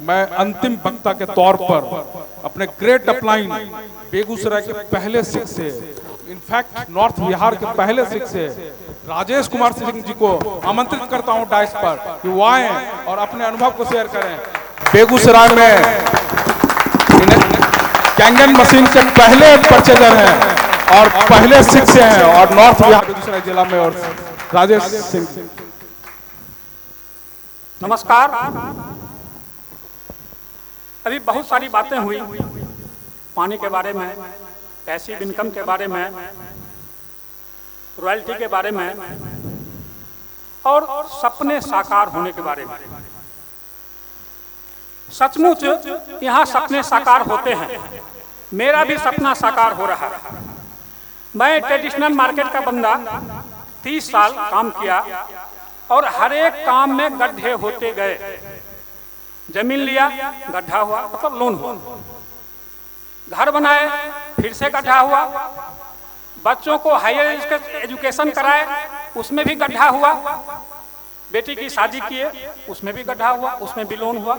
मैं अंतिम वक्ता के तौर पर अपने ग्रेट अपलाइन बेगूसराय के पहले सिख से, इनफैक्ट नॉर्थ बिहार के पहले सिख से राजेश कुमार सिंह जी को आमंत्रित करता हूं डाइस पर कि वो आए और अपने अनुभव को शेयर करें। बेगूसराय में कैंगन मशीन के पहले परचेजर हैं और पहले सिख से हैं और नॉर्थ बिहार बेगूसराय जिला में। और राजेश सिंह, नमस्कार। अभी बहुत सारी बातें हुई पानी के बारे में, पैसिव इनकम के बारे में, रॉयल्टी के बारे में और सपने साकार होने के बारे में। सचमुच यहाँ सपने साकार होते हैं। मेरा भी सपना साकार हो रहा है। मैं ट्रेडिशनल मार्केट का बंदा 30 साल काम किया और हर एक काम में गड्ढे होते गए। जमीन लिया, गड्ढा हुआ, मतलब लोन हुआ। घर बनाए, फिर से गड्ढा हुआ। बच्चों को हायर एजुकेशन कराए, उसमें भी गड्ढा हुआ। बेटी की शादी किए, उसमें भी गड्ढा हुआ, उसमें भी लोन हुआ।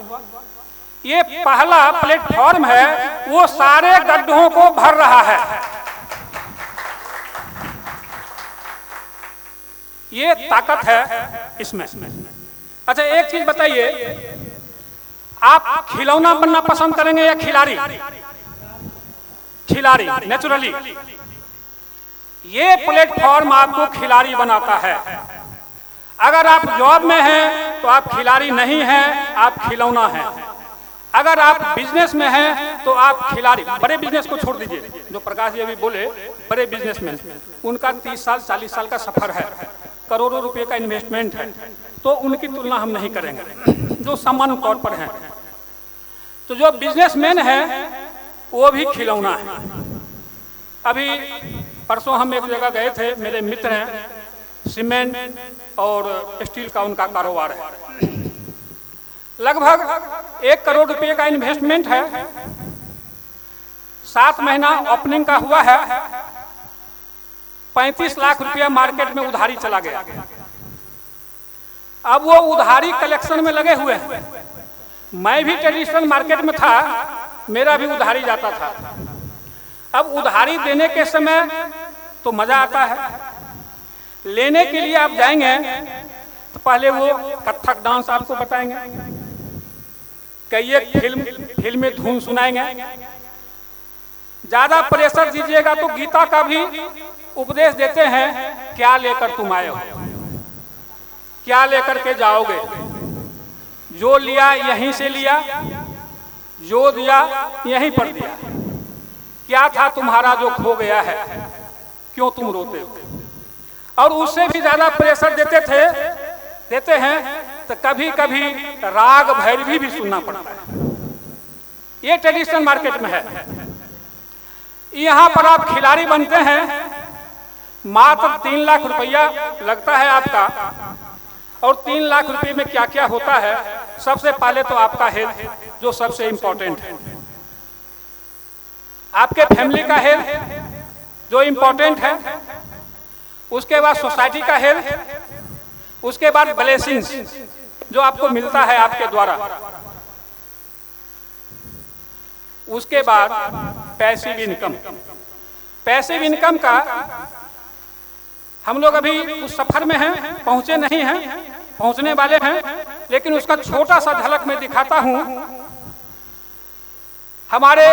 ये पहला प्लेटफॉर्म है, वो सारे गड्ढों को भर रहा है। ये ताकत है इसमें। अच्छा, एक चीज बताइए, आप खिलौना बनना पसंद करेंगे या खिलाड़ी? खिलाड़ी, नेचुरली। ये प्लेटफॉर्म आपको खिलाड़ी बनाता है। अगर आप जॉब में हैं तो आप खिलाड़ी नहीं हैं, आप खिलौना हैं। अगर आप बिजनेस में हैं तो आप खिलाड़ी। बड़े बिजनेस को छोड़ दीजिए, जो प्रकाश जी अभी बोले, बड़े बिजनेसमैन, उनका 30 साल 40 साल का सफर है, करोड़ों रुपए का इन्वेस्टमेंट है, तो उनकी तुलना हम नहीं करेंगे जो सामान्य तौर पर हैं। तो जो बिजनेसमैन है वो भी खिलौना है। अभी परसों हम एक जगह गए थे, मेरे मित्र हैं, सीमेंट और स्टील का उनका कारोबार है। लगभग 1 करोड़ रुपए का इन्वेस्टमेंट है। 7 महीना ओपनिंग का हुआ है। 35 लाख रुपया मार्केट में उधारी चला गया। अब वो उधारी कलेक्शन में लगे हुए हैं। मैं भी ट्रेडिशनल मार्केट में था, मेरा भी उधारी जाता था। अब उधारी देने के समय तो मजा आता है, लेने के लिए आप जाएंगे तो पहले वो कथक डांस आपको बताएंगे, कई एक फिल्म में धुन सुनाएंगे। ज्यादा प्रेशर दीजिएगा तो गीता का भी उपदेश देते हैं, क्या लेकर तुम आए हो, क्या लेकर के जाओगे। जो लिया यहीं से लिया, जो दिया यहीं पर दिया। क्या था तुम्हारा जो खो गया है, क्यों तुम रोते हो। और उससे भी ज्यादा प्रेशर देते हैं तो कभी कभी राग भैरवी भी सुनना पड़ता है। ये ट्रेडिशनल मार्केट में है। यहाँ पर आप खिलाड़ी बनते हैं, मात्र 3 लाख रुपया लगता है आपका। और 3 लाख रुपए में क्या क्या होता है। सबसे पहले तो आपका हेल्थ, जो सबसे इंपॉर्टेंट है। आपके फैमिली का हेल्थ जो इंपॉर्टेंट है। उसके बाद सोसाइटी का हेल्थ, उसके बाद ब्लेसिंग्स जो आपको मिलता है आपके द्वारा, उसके बाद पैसिव इनकम। पैसिव इनकम का हम लोग अभी उस सफर में हैं, पहुंचे नहीं हैं, पहुंचने वाले हैं, लेकिन उसका छोटा सा झलक मैं दिखाता हूं। हमारे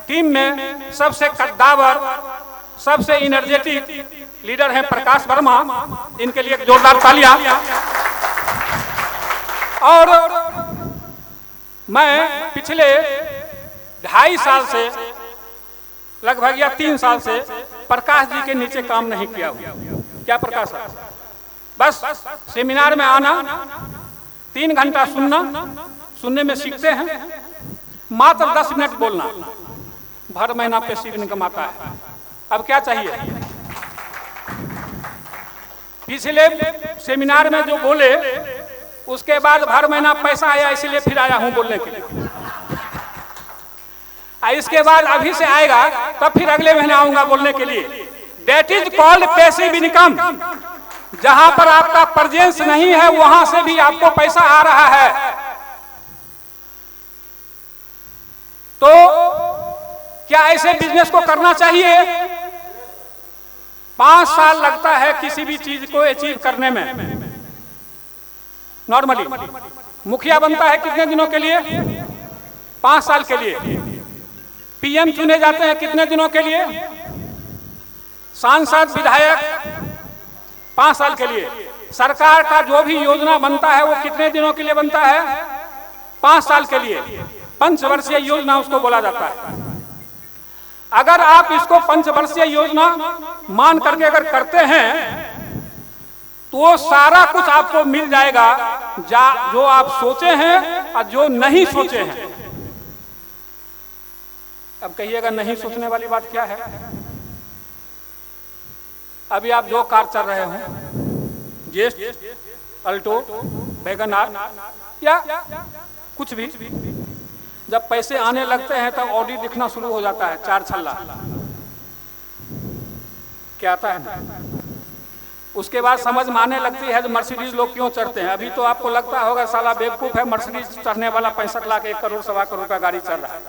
टीम में सबसे कद्दावर, सबसे एनर्जेटिक लीडर हैं प्रकाश वर्मा। इनके लिए एक जोरदार तालियां। और मैं पिछले 2.5 साल से, लगभग या 3 साल से प्रकाश जी के नीचे काम नहीं किया हुआ। क्या प्रकाश है? बस सेमिनार में आना, 3 घंटा सुनने में सीखते हैं, मात्र 10 मिनट बोलना, भर महीना पैसिव इनकम आता है। अब क्या चाहिए? पिछले सेमिनार में जो बोले उसके बाद भर महीना पैसा आया, इसलिए फिर आया हूं बोलने के लिए। इसके बाद अभी से आएगा तब फिर अगले महीने आऊंगा बोलने के लिए। That is called passive income. जहां पर आपका प्रेजेंस नहीं है वहां से भी आपको पैसा आ रहा है। क्या ऐसे बिजनेस को करना चाहिए? 5 साल लगता है किसी भी चीज को अचीव करने में। नॉर्मली मुखिया बनता है कितने दिनों के लिए? 5 साल के लिए। पीएम चुने जाते हैं कितने दिनों के लिए? सांसद विधायक 5 साल के लिए। सरकार का जो भी योजना बनता है वो कितने दिनों के लिए बनता है? 5 साल के लिए। पंचवर्षीय योजना उसको बोला जाता है। अगर आप इसको पंचवर्षीय योजना मान करके अगर करते हैं तो सारा कुछ आपको मिल जाएगा जो आप सोचे हैं और जो नहीं सोचे हैं। अब कहिएगा नहीं सोचने वाली बात क्या है? अभी आप जो कार चल रहे हो, जेस्ट, अल्टो, वैगन आर या कुछ भी, जब पैसे आने लगते हैं तब ऑडी दिखना शुरू हो जाता है, 4 छल्ला क्या आता है ना? उसके बाद समझ में आने लगती है जो मर्सिडीज लोग क्यों चढ़ते हैं। अभी तो आपको लगता होगा साला बेवकूफ है, मर्सिडीज चढ़ने वाला 65 लाख 1 करोड़ 1.25 करोड़ का गाड़ी चल रहा है।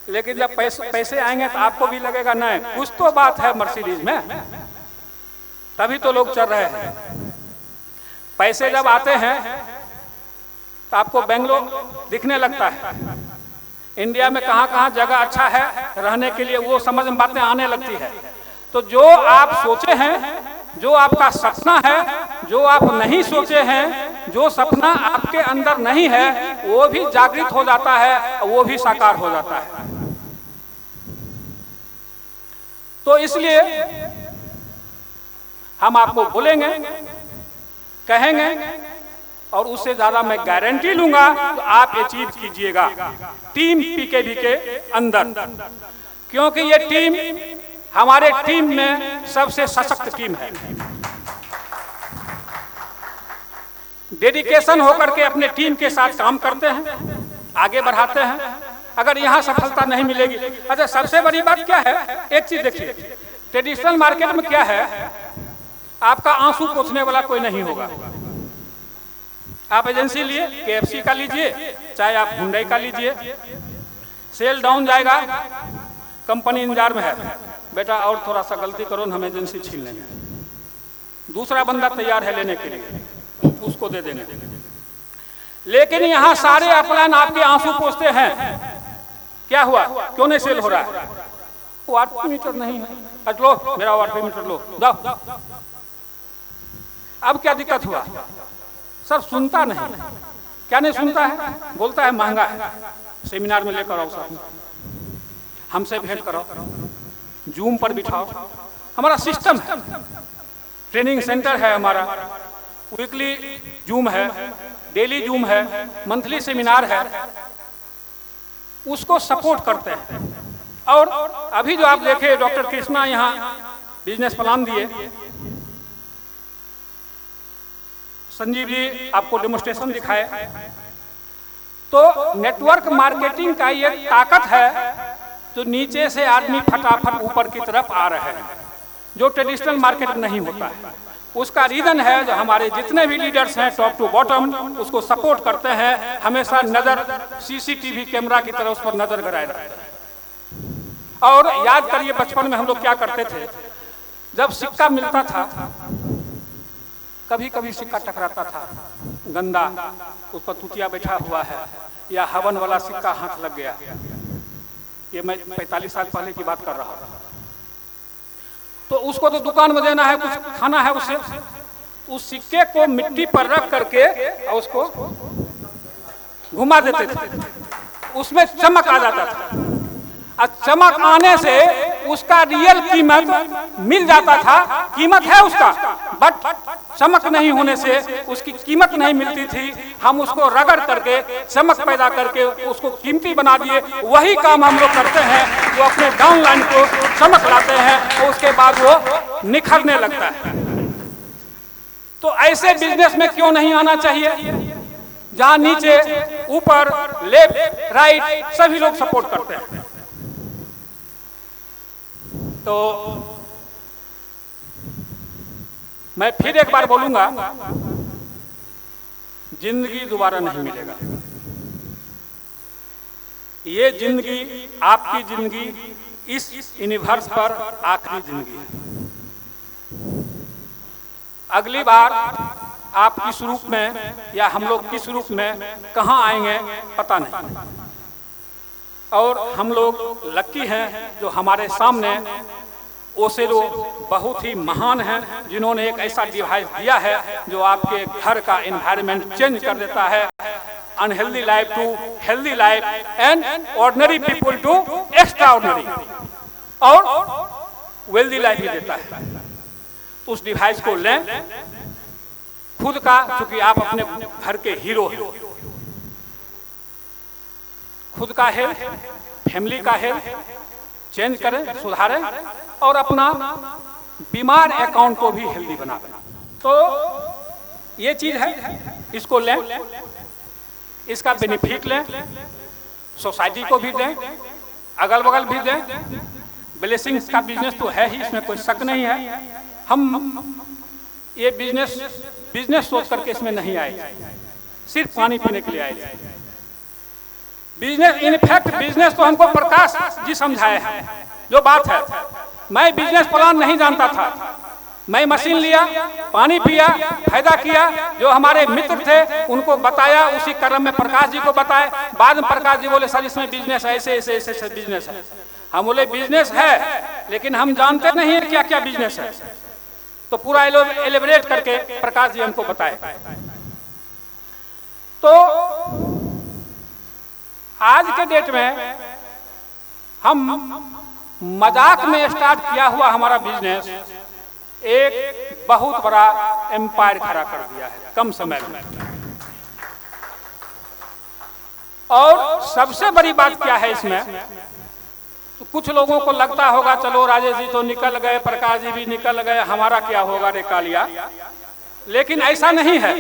लेकिन जब पैसे आएंगे तो आपको भी लगेगा नहीं कुछ तो बात है मर्सिडीज में, तभी तो लोग चल रहे हैं। पैसे जब आते हैं तो आपको बेंगलोर दिखने लगता है। इंडिया में कहाँ कहाँ जगह अच्छा है रहने के लिए, वो समझ में बातें आने लगती है। तो जो आप सोचे हैं, जो आपका सपना है, जो आप नहीं सोचे हैं, जो सपना आपके अंदर नहीं है, वो भी जागृत हो जाता है, वो भी साकार हो जाता है। तो इसलिए हम आपको बोलेंगे, कहेंगे और उससे ज्यादा मैं गारंटी लूंगा तो आप अचीव कीजिएगा टीम पीकेवी के अंदर, क्योंकि ये टीम हमारे टीम में सबसे सशक्त टीम है। डेडिकेशन होकर के अपने टीम के साथ काम करते हैं, आगे बढ़ाते हैं। अगर यहाँ सफलता नहीं मिलेगी, अच्छा सबसे बड़ी बात क्या है, एक चीज देखिए, ट्रेडिशनल मार्केट में क्या है, आपका आंसू पोंछने वाला कोई नहीं होगा। आप एजेंसी लिए, KFC का लीजिए, चाहे आप हुंडई का लीजिए, सेल डाउन जाएगा, कंपनी इंतजार में है, बेटा और थोड़ा सा गलती करो हम एजेंसी छीन लेंगे, दूसरा बंदा तैयार है लेने के लिए, उसको दे देंगे। लेकिन यहाँ सारे अपलाइन आपके आंसू पोंछते हैं, क्या हुआ, क्यों नहीं सेल हो रहा है? वो 8 मीटर नहीं है, लो मेरा 8 मीटर लो, जाओ। अब क्या दिक्कत हुआ? सर सुनता नहीं। क्या नहीं सुनता है? बोलता है महंगा है, सेमिनार में लेकर आओ सर, हमसे भेंट करो, जूम पर बिठाओ। हमारा सिस्टम है, ट्रेनिंग सेंटर है हमारा, वीकली जूम है, डेली जूम है, मंथली सेमिनार है, उसको सपोर्ट करते हैं। और अभी जो आप देखे डॉक्टर कृष्णा यहाँ बिजनेस प्लान दिए, संजीव जी आपको डेमोस्ट्रेशन दिखाए, तो नेटवर्क मार्केटिंग का ये ताकत है, तो नीचे से आदमी फटाफट ऊपर की तरफ आ रहे हैं, जो ट्रेडिशनल मार्केट में नहीं होता है। उसका रीजन है जो हमारे जितने भी लीडर्स हैं टॉप टू बॉटम उसको सपोर्ट करते हैं, हमेशा नजर CCTV कैमरा की तरह उस पर नजर गड़ाए रखते हैं। और याद करिए बचपन में हम लोग क्या करते थे, जब सिक्का मिलता था, कभी कभी सिक्का टकराता था, गंदा, उस पर तुतिया बैठा हुआ है, या हवन वाला सिक्का हाथ लग गया, ये मैं 45 साल पहले की बात कर रहा हूँ, तो उसको तो दुकान में देना है, कुछ खाना है उसे, उस सिक्के को मिट्टी पर रख करके और उसको घुमा देते थे, उसमें चमक आ जाता था। और चमक आने से उसका रियल कीमत मिल जाता था, कीमत है उसका, बट चमक नहीं होने से उसकी कीमत नहीं मिलती थी। हम उसको रगड़ करके चमक पैदा करके उसको कीमती बना दिए। वही काम हम लोग करते हैं, वो अपने डाउनलाइन को चमक लाते हैं और उसके बाद वो निखरने लगता है। तो ऐसे बिजनेस में क्यों नहीं आना चाहिए, जहां नीचे ऊपर लेफ्ट राइट सभी लोग सपोर्ट करते हैं। तो मैं फिर एक बार बोलूंगा, जिंदगी दोबारा नहीं मिलेगा। ये जिंदगी, आपकी जिंदगी इस यूनिवर्स पर आखिरी जिंदगी है। अगली बार आप किस रूप में या हम लोग किस रूप में कहाँ आएंगे पता नहीं। और हम लोग लकी हैं जो हमारे सामने ओसेरो बहुत ही महान हैं, जिन्होंने एक ऐसा डिवाइस दिया है जो आपके घर का एनवायरनमेंट चेंज कर देता है। Unhealthy life to healthy life and ordinary people to extraordinary और वेल्दी लाइफ भी देता है। तो उस डिवाइस को लें, खुद का, क्योंकि आप अपने घर के हीरो हैं, खुद का हेल्थ, फैमिली का हेल्थ चेंज करें, सुधारें और अपना बीमार अकाउंट को भी हेल्दी बनाएं। तो ये चीज है, इसको लें, इसका बेनिफिट लें, सोसाइटी को भी दें, अगल बगल भी दें। ब्लेसिंग्स का बिजनेस तो है ही, इसमें कोई शक नहीं है। हम ये बिजनेस सोच करके इसमें नहीं आए, सिर्फ पानी पीने के लिए आए। बिजनेस, इनफैक्ट बिजनेस तो हमको प्रकाश जी समझाए हैं। जो बात है, मैं बिजनेस प्लान नहीं जानता था, मैं मशीन लिया, पानी पिया, फायदा किया, जो हमारे मित्र थे उनको बताया, उसी क्रम में प्रकाश जी को बताया। बाद में प्रकाश जी बोले सर इसमें बिजनेस ऐसे ऐसे ऐसे ऐसे बिजनेस है। हम बोले बिजनेस है लेकिन हम जानते नहीं है क्या क्या बिजनेस है। तो पूरा एलिब्रेट करके प्रकाश जी हमको बताए। तो आज के डेट में हम मजाक में स्टार्ट किया हुआ हमारा बिजनेस एक बहुत बड़ा एम्पायर खड़ा कर दिया है कम समय में। और सबसे बड़ी बात क्या है इसमें, तो कुछ लोगों को लगता होगा चलो राजेश जी तो निकल गए, प्रकाश जी भी निकल गए, हमारा क्या होगा रे कालिया। लेकिन ऐसा नहीं है।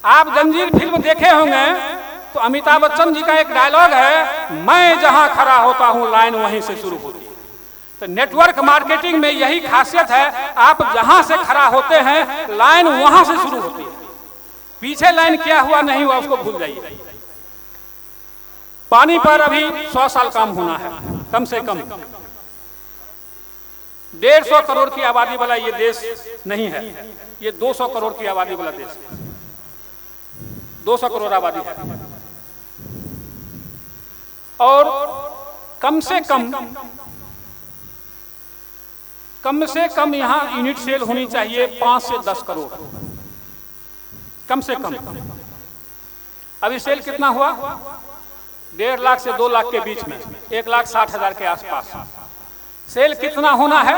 आप जंजीर फिल्म देखे होंगे तो अमिताभ बच्चन जी का एक डायलॉग है, मैं जहां खड़ा होता हूं लाइन वहीं से शुरू होती है। तो नेटवर्क मार्केटिंग में यही खासियत है, आप जहां से खड़ा होते हैं लाइन वहां से शुरू होती है। पीछे लाइन क्या हुआ नहीं हुआ उसको भूल जाइए। पानी पर अभी 100 साल काम होना है कम से कम। 150 करोड़ की आबादी वाला ये देश नहीं है, ये 200 करोड़ की आबादी वाला देश है। 200 करोड़ आबादी है और कम से कम यहां यूनिट सेल होनी चाहिए 5 से 10 करोड़ कम से कम। अभी सेल कितना हुआ? 1.5 लाख से 2 लाख के बीच में, 1,60,000 के आसपास। सेल कितना होना है?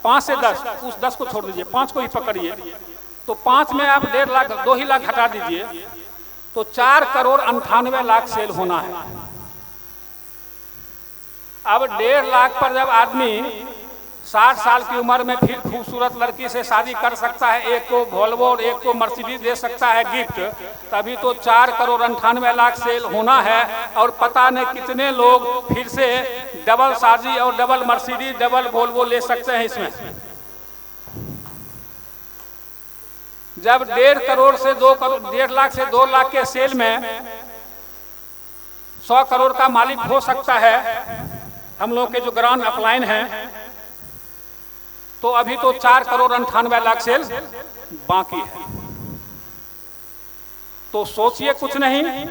5 से 10। उस 10 को छोड़ दीजिए, 5 को ही पकड़िए। तो 5 में आप 1.5 लाख, 2 ही लाख हटा दीजिए तो 4,98 लाख सेल होना है। अब 1.5 लाख पर जब आदमी 60 साल की उम्र में फिर खूबसूरत लड़की से शादी कर सकता है, एक को वोल्वो और एक को मर्सिडीज दे सकता है गिफ्ट, तभी तो 4,98 लाख सेल होना है। और पता नहीं कितने लोग फिर से डबल शादी और डबल मर्सिडीज, डबल वोल्वो ले सकते हैं इसमें। जब 1.5 करोड़ से 2 करोड़, 1.5 लाख से 2 लाख के सेल में 100 करोड़ का मालिक हो सकता है हम लोग के जो ग्रांड अपलाइन हैं, तो अभी तो 4,98 लाख सेल बाकी है। तो सोचिए कुछ नहीं,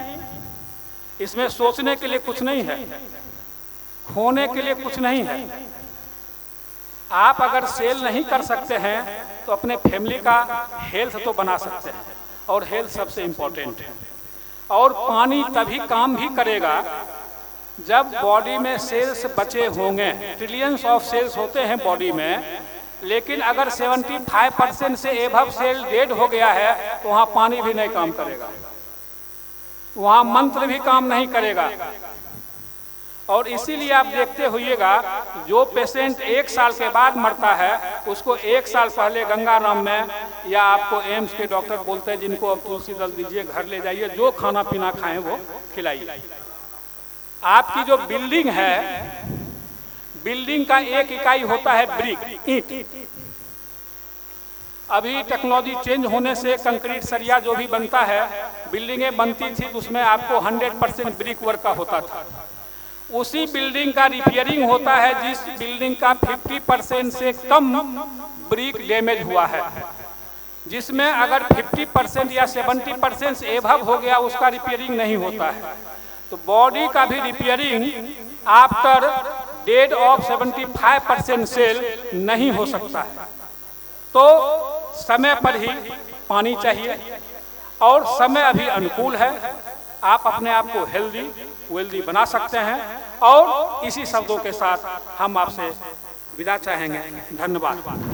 इसमें सोचने के लिए कुछ नहीं है, खोने के लिए कुछ नहीं है। आप अगर सेल नहीं कर सकते हैं तो अपने फैमिली का हेल्थ तो बना सकते हैं, और हेल्थ सबसे इंपॉर्टेंट है। और पानी तभी काम भी करेगा जब बॉडी में सेल्स बचे होंगे। ट्रिलियंस ऑफ सेल्स होते हैं बॉडी में, लेकिन अगर 75% से एबव सेल डेड हो गया है तो वहां पानी भी नहीं काम करेगा, वहां मंत्र भी काम नहीं करेगा। और इसीलिए आप देखते होइएगा जो पेशेंट 1 साल के बाद मरता है उसको 1 साल पहले गंगाराम में या आपको एम्स के डॉक्टर बोलते हैं जिनको अब तुलसी दल दीजिए, घर ले जाइए, जो खाना पीना खाएं वो खिलाइए। आपकी जो बिल्डिंग है, बिल्डिंग का एक इकाई होता है ब्रिक, ईंट। अभी टेक्नोलॉजी चेंज होने से कंक्रीट सरिया जो भी बनता है, बिल्डिंगें बनती थी उसमें आपको 100% ब्रिक वर्क का होता था। उसी बिल्डिंग का रिपेयरिंग होता है जिस बिल्डिंग का 50% से कम ब्रिक डैमेज हुआ है। जिसमें अगर 50% या 70% से एभव हो गया उसका रिपेयरिंग नहीं होता है। तो बॉडी का भी repairing after dead of 75% sale नहीं हो सकता है। तो समय पर ही पानी चाहिए और समय अभी अनुकूल है, आप अपने आप को हेल्दी वेल्दी बना सकते हैं। और इसी शब्दों के साथ हम आपसे विदा चाहेंगे। धन्यवाद।